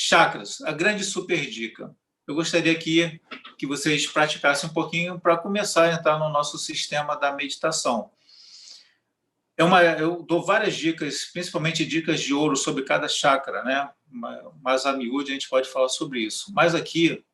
Chakras, a grande super dica. Eu gostaria aqui que vocês praticassem um pouquinho para começar a entrar no nosso sistema da meditação. Eu dou várias dicas, principalmente dicas de ouro sobre cada chakra, né? Mas a miúde a gente pode falar sobre isso. Mas aqui,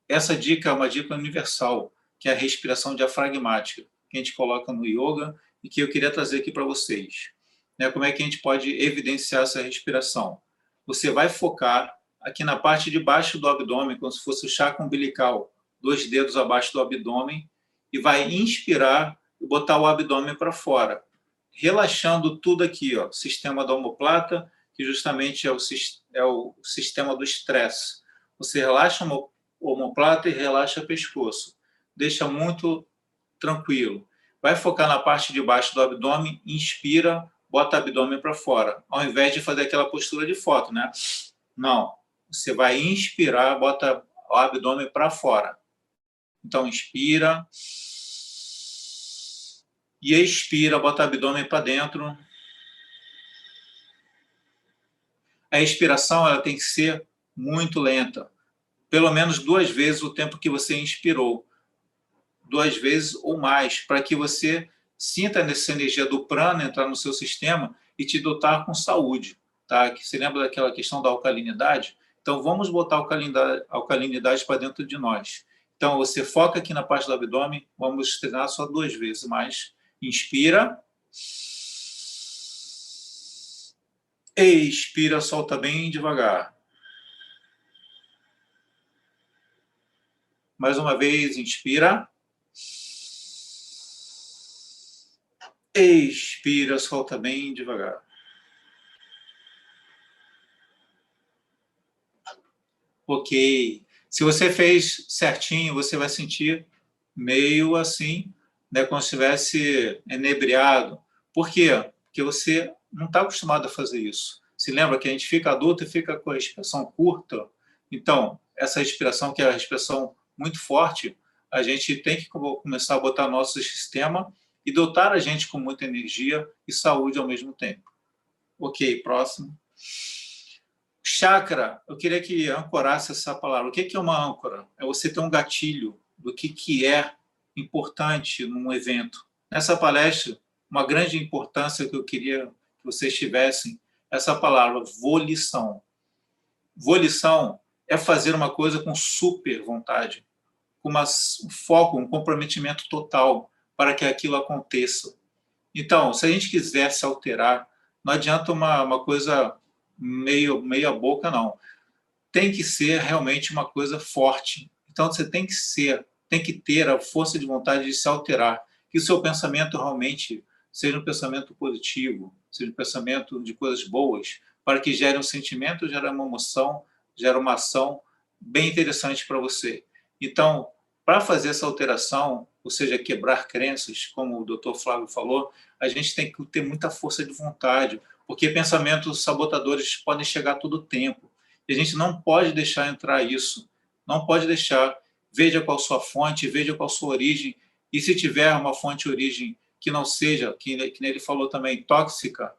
essa dica é uma dica universal, que é a respiração diafragmática, que a gente coloca no yoga e que eu queria trazer aqui para vocês. Né? Como é que a gente pode evidenciar essa respiração? Você vai focar aqui na parte de baixo do abdômen, como se fosse o chakra umbilical, 2 dedos abaixo do abdômen, e vai inspirar e botar o abdômen para fora, relaxando tudo aqui, ó, sistema da omoplata, que justamente é o sistema do estresse. Você relaxa o omoplata e relaxa o pescoço. Deixa muito tranquilo. Vai focar na parte de baixo do abdômen, inspira, bota o abdômen para fora, ao invés de fazer aquela postura de foto, né? Não, você vai inspirar, bota o abdômen para fora. Então, inspira e expira, bota o abdômen para dentro. A expiração ela tem que ser muito lenta, pelo menos 2 vezes o tempo que você inspirou, 2 vezes ou mais, para que você sinta essa energia do prana entrar no seu sistema e te dotar com saúde. Tá? Que você lembra daquela questão da alcalinidade? Então, vamos botar a alcalinidade para dentro de nós. Então, você foca aqui na parte do abdômen, vamos treinar só 2 vezes mais. Inspira. Expira, solta bem devagar. Mais uma vez, inspira. Expira, solta bem devagar. Ok. Se você fez certinho, você vai sentir meio assim, né, como se estivesse inebriado. Por quê? Porque você não está acostumado a fazer isso. Se lembra que a gente fica adulto e fica com a respiração curta? Então, essa respiração, que é a respiração muito forte, a gente tem que começar a botar no nosso sistema e dotar a gente com muita energia e saúde ao mesmo tempo. Ok, próximo. Chakra, eu queria que ancorasse essa palavra. O que é uma âncora? É você ter um gatilho do que é importante num evento. Nessa palestra, uma grande importância que eu queria que vocês tivessem, essa palavra, volição. Volição é fazer uma coisa com super vontade, com um foco, um comprometimento total para que aquilo aconteça. Então, se a gente quiser se alterar, não adianta uma coisa meia boca, não. Tem que ser realmente uma coisa forte. Então, você tem que ter a força de vontade de se alterar, que o seu pensamento realmente seja um pensamento positivo, seja um pensamento de coisas boas, para que gere um sentimento, gere uma emoção, gere uma ação bem interessante para você. Então, para fazer essa alteração, ou seja, quebrar crenças, como o Dr. Flávio falou, a gente tem que ter muita força de vontade, porque pensamentos sabotadores podem chegar a todo tempo. E a gente não pode deixar entrar isso. Não pode deixar. Veja qual a sua fonte, veja qual a sua origem. E se tiver uma fonte de origem que não seja, que ele falou também, tóxica,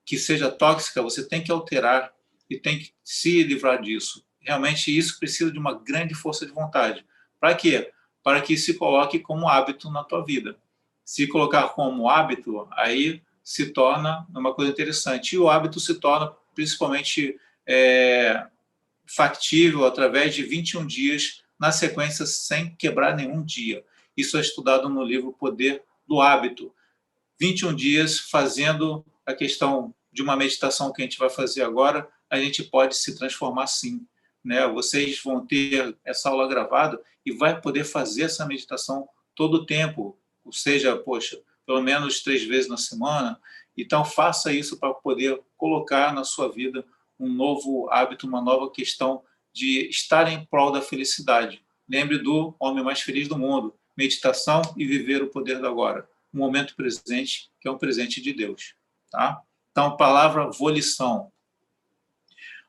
que seja tóxica, você tem que alterar e tem que se livrar disso. Realmente isso precisa de uma grande força de vontade. Para quê? Para que se coloque como hábito na tua vida. Se colocar como hábito, aí se torna uma coisa interessante. E o hábito se torna principalmente factível através de 21 dias na sequência sem quebrar nenhum dia. Isso é estudado no livro Poder do Hábito. 21 dias fazendo a questão de uma meditação que a gente vai fazer agora, a gente pode se transformar sim. Né? Vocês vão ter essa aula gravada e vai poder fazer essa meditação todo o tempo, ou seja, poxa, pelo menos 3 vezes na semana. Então, faça isso para poder colocar na sua vida um novo hábito, uma nova questão de estar em prol da felicidade. Lembre do homem mais feliz do mundo, meditação e viver o poder do agora. Um momento presente, que é um presente de Deus. Tá? Então, palavra volição.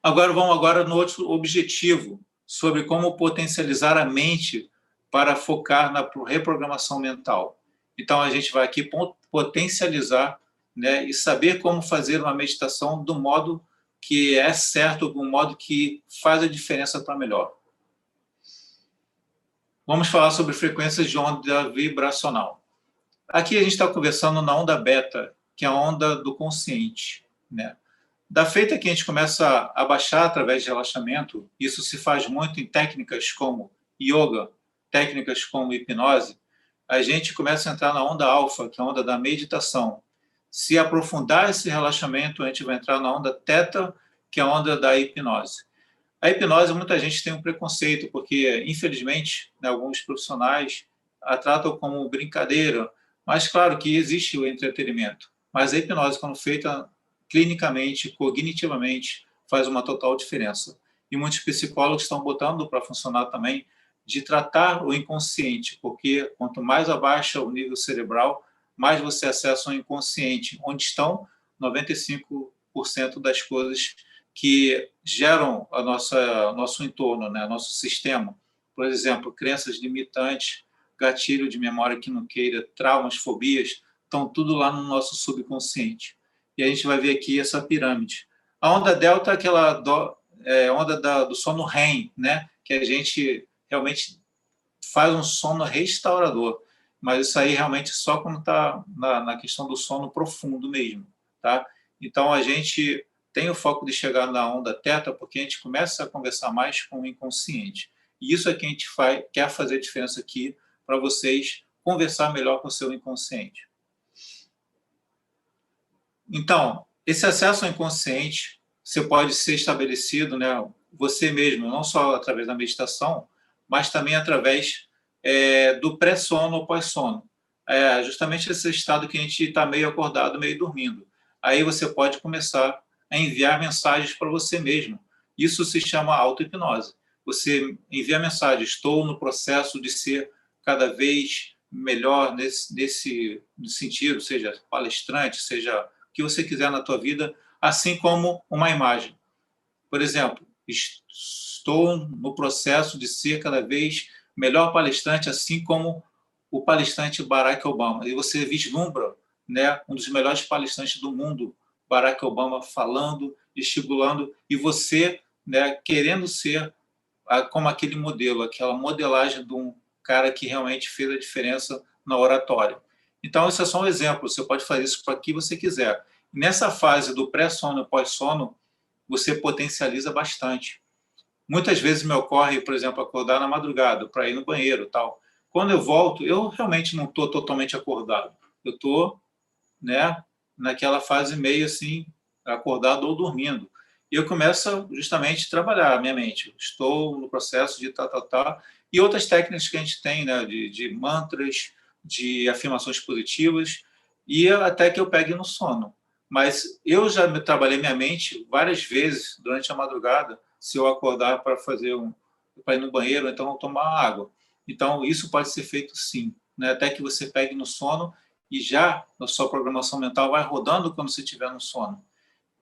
Agora, vamos no outro objetivo, sobre como potencializar a mente para focar na reprogramação mental. Então, a gente vai aqui potencializar, né, e saber como fazer uma meditação do modo que é certo, um modo que faz a diferença para melhor. Vamos falar sobre frequências de onda vibracional. Aqui a gente está conversando na onda beta, que é a onda do consciente, né? Da feita que a gente começa a baixar através de relaxamento, isso se faz muito em técnicas como yoga, técnicas como hipnose, a gente começa a entrar na onda alfa, que é a onda da meditação. Se aprofundar esse relaxamento, a gente vai entrar na onda teta, que é a onda da hipnose. A hipnose, muita gente tem um preconceito, porque, infelizmente, né, alguns profissionais a tratam como brincadeira, mas claro que existe o entretenimento. Mas a hipnose, quando feita clinicamente, cognitivamente, faz uma total diferença. E muitos psicólogos estão botando para funcionar também de tratar o inconsciente, porque quanto mais abaixa o nível cerebral, mais você acessa o inconsciente, onde estão 95% das coisas que geram a nosso entorno, né, nosso sistema. Por exemplo, crenças limitantes, gatilho de memória que não queira, traumas, fobias, estão tudo lá no nosso subconsciente. E a gente vai ver aqui essa pirâmide. A onda delta é aquela onda do sono REM, né, que a gente realmente faz um sono restaurador, mas isso aí realmente só quando está na questão do sono profundo mesmo, tá? Então a gente tem o foco de chegar na onda teta porque a gente começa a conversar mais com o inconsciente. E isso é que a gente quer fazer diferença aqui para vocês conversar melhor com o seu inconsciente. Então, esse acesso ao inconsciente, você pode ser estabelecido, né, você mesmo, não só através da meditação, mas também através do pré-sono ou pós-sono. É justamente esse estado que a gente está meio acordado, meio dormindo. Aí você pode começar a enviar mensagens para você mesmo. Isso se chama auto-hipnose. Você envia mensagem, estou no processo de ser cada vez melhor nesse sentido, seja palestrante, seja o que você quiser na tua vida, assim como uma imagem. Por exemplo, estou no processo de ser cada vez melhor palestrante, assim como o palestrante Barack Obama. E você vislumbra, né, um dos melhores palestrantes do mundo, Barack Obama, falando, estimulando, e você, né, querendo ser como aquele modelo, aquela modelagem de um cara que realmente fez a diferença na oratória. Então, isso é só um exemplo. Você pode fazer isso para que você quiser. Nessa fase do pré-sono e pós-sono, você potencializa bastante. Muitas vezes me ocorre, por exemplo, acordar na madrugada para ir no banheiro, tal. Quando eu volto, eu realmente não estou totalmente acordado. Eu estou, né, naquela fase meio assim, acordado ou dormindo. E eu começo justamente a trabalhar a minha mente. Estou no processo de e outras técnicas que a gente tem, né, de mantras, de afirmações positivas, e até que eu pegue no sono. Mas eu já trabalhei minha mente várias vezes durante a madrugada, se eu acordar para ir no banheiro, ou então tomar água. Então, isso pode ser feito sim, né? Até que você pegue no sono e já a sua programação mental vai rodando quando você estiver no sono.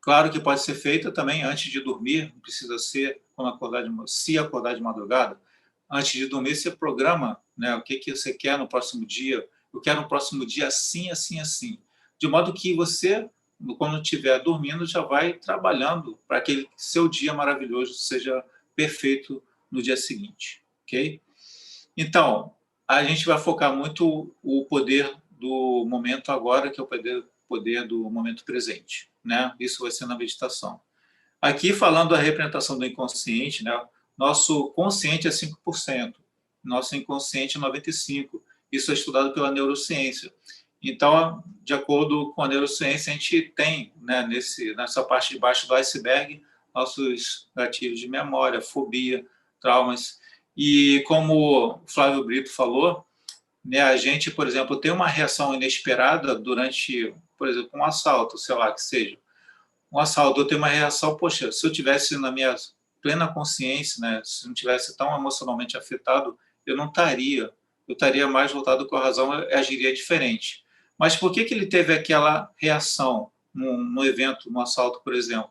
Claro que pode ser feita também antes de dormir, não precisa ser quando se acordar de madrugada. Antes de dormir, você programa, né, o que você quer no próximo dia. Eu quero no próximo dia assim, assim, assim. De modo que você, quando estiver dormindo, já vai trabalhando para que aquele seu dia maravilhoso seja perfeito no dia seguinte. Ok? Então, a gente vai focar muito o poder do momento agora, que é o poder do momento presente, né? Isso vai ser na meditação. Aqui, falando da representação do inconsciente, né? Nosso consciente é 5%, nosso inconsciente é 95%. Isso é estudado pela neurociência. Então, de acordo com a neurociência, a gente tem, né, nessa parte de baixo do iceberg, nossos gatilhos de memória, fobia, traumas. E como o Flávio Brito falou, né, a gente, por exemplo, tem uma reação inesperada durante, por exemplo, um assalto, sei lá, que seja. Um assalto, eu tenho uma reação, poxa, se eu tivesse na minha plena consciência, né, se não tivesse tão emocionalmente afetado, eu não estaria, eu estaria mais voltado com a razão, eu agiria diferente. Mas por que ele teve aquela reação no evento, no assalto, por exemplo?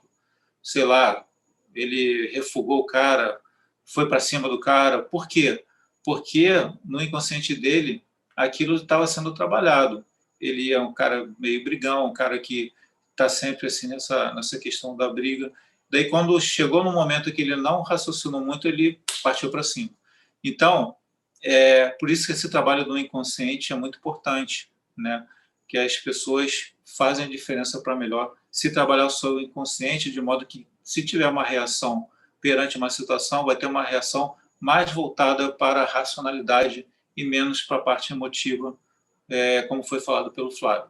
Sei lá, ele refugou o cara, foi para cima do cara. Por quê? Porque no inconsciente dele aquilo estava sendo trabalhado. Ele é um cara meio brigão, um cara que está sempre assim nessa questão da briga. Daí, quando chegou no momento que ele não raciocinou muito, ele partiu para 5. Então, por isso que esse trabalho do inconsciente é muito importante, né? Que as pessoas fazem a diferença para melhor se trabalhar o seu inconsciente de modo que, se tiver uma reação perante uma situação, vai ter uma reação mais voltada para a racionalidade e menos para a parte emotiva, como foi falado pelo Flávio.